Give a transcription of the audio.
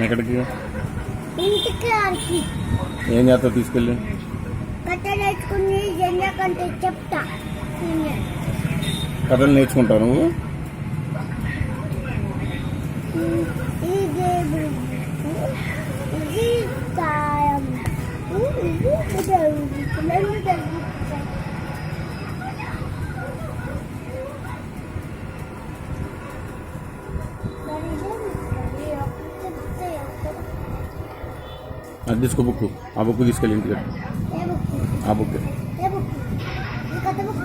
ఎక్కడికి? ఇంటికి ఆడికి ఏం చేస్తావు తీసుకెళ్ళి? కథలు నేర్చుకుని జెండా కంటే చెప్తా. కథలు నేర్చుకుంటావు నువ్వు? ఈ దేవుడు ఇది కాయం ఇది జరుగుతుంది. అది తీసుకో బుక్. ఆ బుక్ తీసుకెళ్ళి ఇంటికి. ఆ బుక్ ఏ బుక్? ఈ కొత్త బుక్